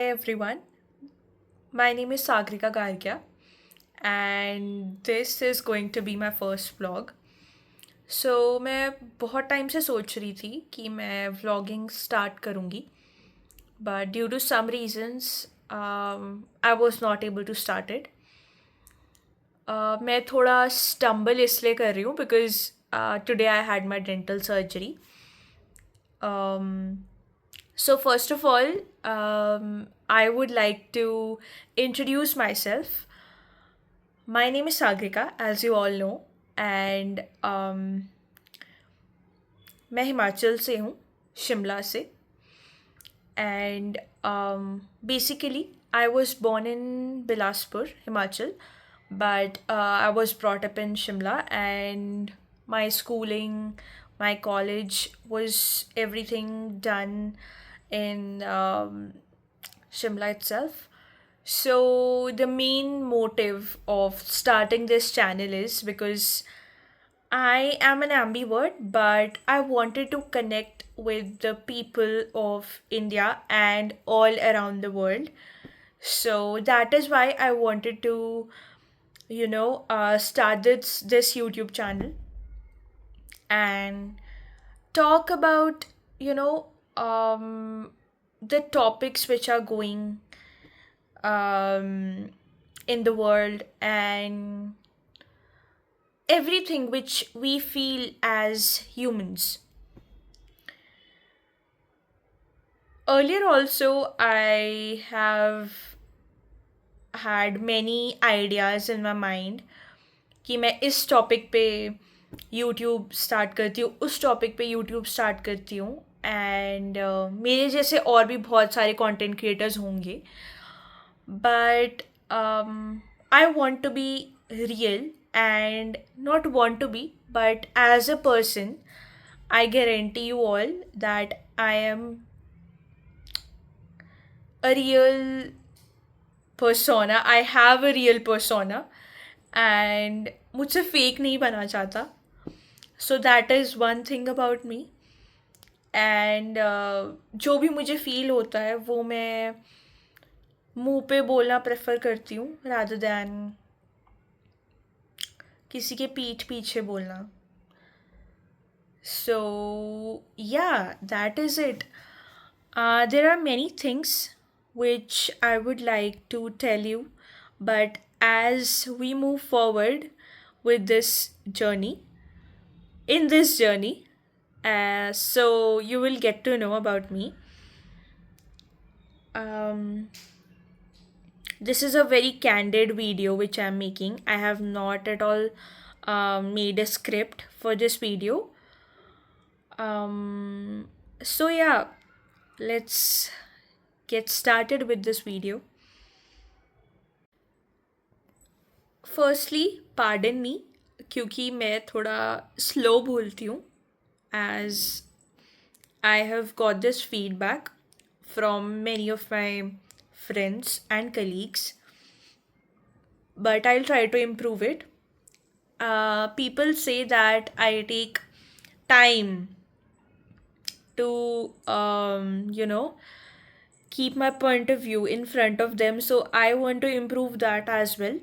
Hey everyone, my name is Sagrika Gargia and this is going to be my first vlog. मैं बहुत time से सोच रही थी कि मैं vlogging स्टार्ट करूँगी but due to some reasons I was not able to start it. मैं थोड़ा stumble इसलिए कर रही हूँ because today I had my dental surgery. Um, so first of all, I would like to introduce myself. My name is Sagrika, as you all know, and मैं हिमाचल से हूँ, शिमला से, and basically I was born in Bilaspur, Himachal, but I was brought up in Shimla, and my schooling, my college was everything done in Shimla itself. So the main motive of starting this channel is because I am an ambivert, but I wanted to connect with the people of India and all around the world. So that is why I wanted to, start this YouTube channel and talk about, you know, um, the topics which are going um, in the world and everything which we feel as humans. Earlier, also, I have had many ideas in my mind कि मैं इस topic पे YouTube start करती हूँ उस topic पे YouTube start करती हूँ एंड मेरे जैसे और भी बहुत सारे कंटेंट क्रिएटर्स होंगे but I want to be real and not want to be, but as a person, I guarantee you all that I am a real persona. I have a real persona and मुझसे fake नहीं बना चाहता. So that is one thing about me. And जो भी मुझे feel होता है वो मैं मुंह पे बोलना प्रेफर करती हूँ रादर दैन किसी के पीठ पीछे बोलना. So, yeah, that is it. There are many things which I would like to tell you, but as we move forward with this journey, in this journey, so you will get to know about me. Um, this is a very candid video which I'm making. I have not at all made a script for this video. Um, so yeah, let's get started with this video. Firstly, pardon me क्योंकि मैं थोड़ा slow बोलती हूँ as I have got this feedback from many of my friends and colleagues, but I'll try to improve it. People say that I take time to, keep my point of view in front of them, so I want to improve that as well.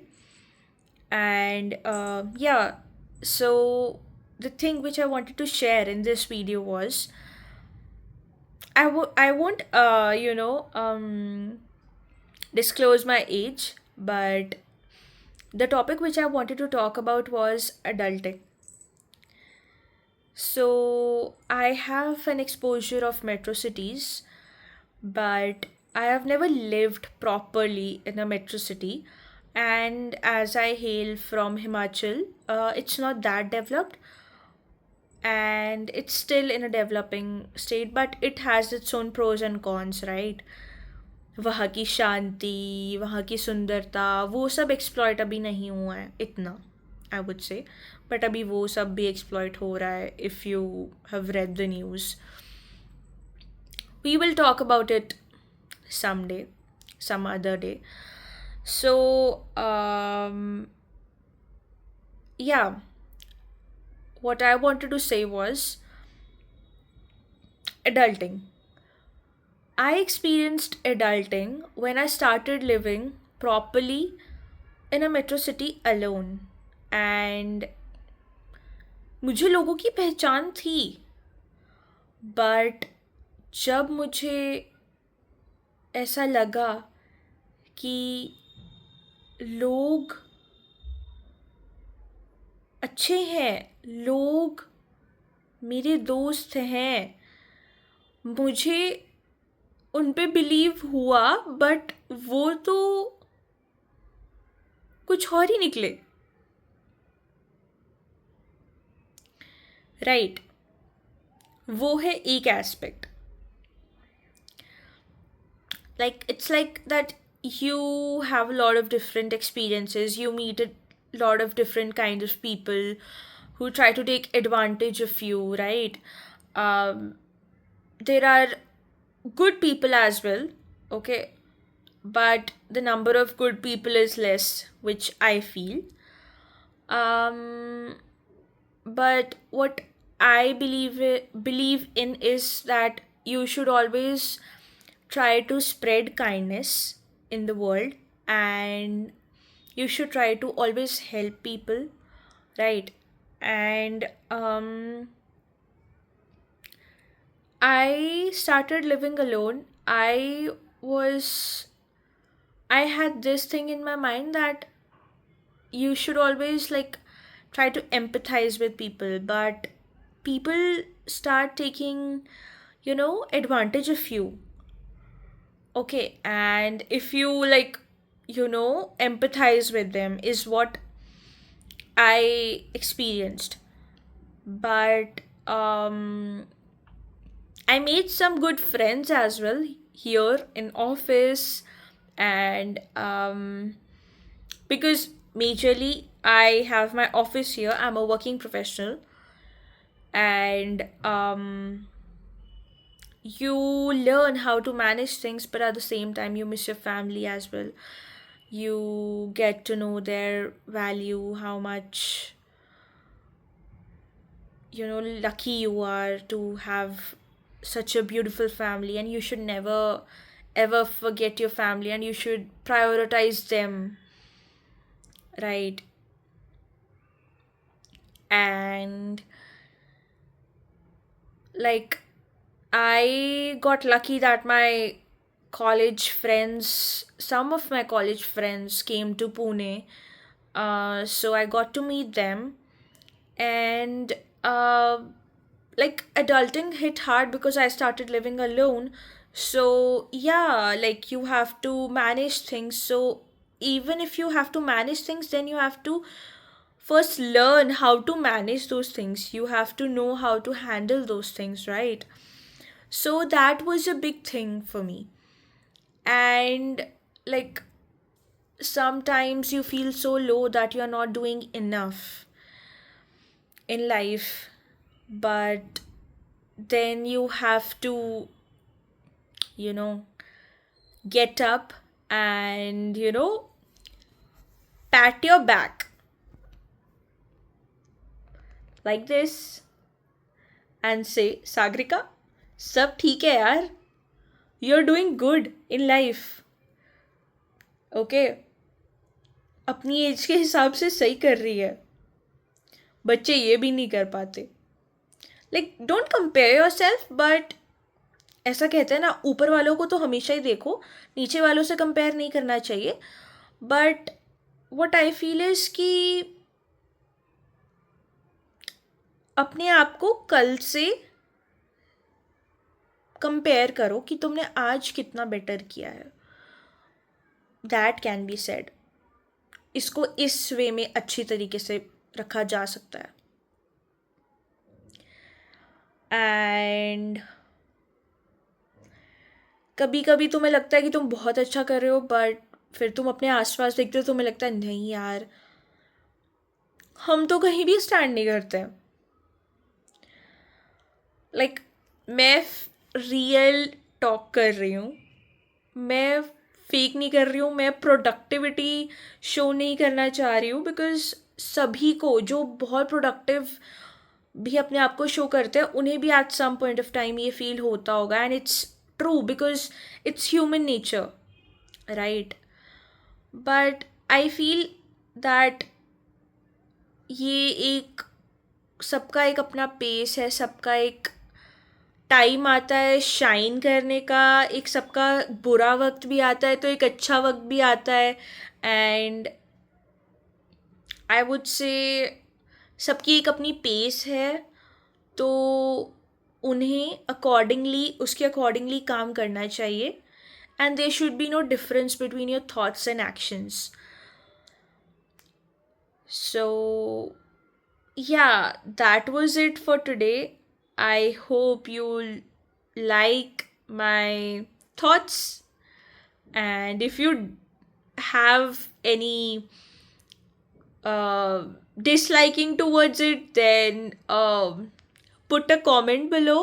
And yeah, so the thing which I wanted to share in this video was I won't, disclose my age, but the topic which I wanted to talk about was adulting. So I have an exposure of metro cities, but I have never lived properly in a metro city. And as I hail from Himachal, it's not that developed and it's still in a developing state, but it has its own pros and cons, right? वहाँ की शांति, वहाँ की सुंदरता, वो सब exploit अभी नहीं हुआ है इतना, आई वुड से. बट अभी वो सब भी एक्सप्लॉयट हो रहा है if you have read the news. We will talk about it someday, some other day. So, yeah, what I wanted to say was adulting. I experienced adulting when I started living properly in a metro city alone. And मुझे लोगों की पहचान थी, but जब मुझे ऐसा लगा कि लोग अच्छे हैं, लोग मेरे दोस्त हैं, मुझे उन पे बिलीव हुआ, बट वो तो कुछ और ही निकले। राइट, वो है एक aspect. Like it's like that you have a lot of different experiences, you meet a lot of different kinds of people who try to take advantage of you, right? um, there are good people as well, okay, but the number of good people is less, which I feel. um, but what I believe in is that you should always try to spread kindness in the world, and you should try to always help people, right? And I started living alone. Was I had this thing in my mind that you should always like try to empathize with people, but people start taking, advantage of you. Okay, and if you like, empathize with them, is what I experienced. But I made some good friends as well here in office, and because majorly I have my office here, I'm a working professional, and you learn how to manage things, but at the same time you miss your family as well. You get to know their value, how much lucky you are to have such a beautiful family, and you should never ever forget your family, and you should prioritize them, right? And like, I got lucky that some of my college friends came to Pune, so I got to meet them. And like, adulting hit hard because I started living alone. So yeah, like, you have to manage things. So even if you have to manage things, then you have to first learn how to manage those things. You have to know how to handle those things, right? So that was a big thing for me. And like, sometimes you feel so low that you're not doing enough in life, but then you have to, you know, get up and, pat your back like this and say, Sagrika, सब ठीक है यार, you're doing good in life, okay? अपनी as के हिसाब से सही कर रही है, बच्चे ये भी नहीं कर पाते. Like, don't compare your self, but ऐसा कहते हैं ना, ऊपर वालों को तो हमेशा ही देखो, नीचे वालों से कंपेयर नहीं करना चाहिए. But what I feel is कि अपने आप को कल से कंपेयर करो कि तुमने आज कितना बेटर किया है. That can be said. इसको इस वे में अच्छी तरीके से रखा जा सकता है. एंड कभी कभी तुम्हें लगता है कि तुम बहुत अच्छा कर रहे हो, बट फिर तुम अपने आसपास देखते हो, तुम्हें लगता है नहीं यार, हम तो कहीं भी स्टैंड नहीं करते. लाइक, मैं रियल टॉक कर रही हूँ, मैं फेक नहीं कर रही हूँ, मैं प्रोडक्टिविटी शो नहीं करना चाह रही हूँ. बिकॉज सभी को जो बहुत प्रोडक्टिव भी अपने आप को शो करते हैं, उन्हें भी at some point of time ये फील होता होगा, and it's true because it's human nature, right? But I feel that ये एक सबका एक अपना पेस है, सबका एक टाइम आता है शाइन करने का, एक सबका बुरा वक्त भी आता है तो एक अच्छा वक्त भी आता है. एंड आई वुड से सबकी एक अपनी पेस है, तो उन्हें अकॉर्डिंगली उसके अकॉर्डिंगली काम करना चाहिए. And there should be no difference between your thoughts and actions. So, yeah, that was it for today. I hope you like my thoughts, and if you have any uh, disliking towards it, then put a comment below.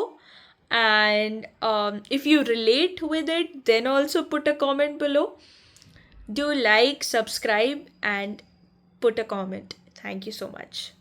And if you relate with it, then also put a comment below. Do like, subscribe, and put a comment. Thank you so much.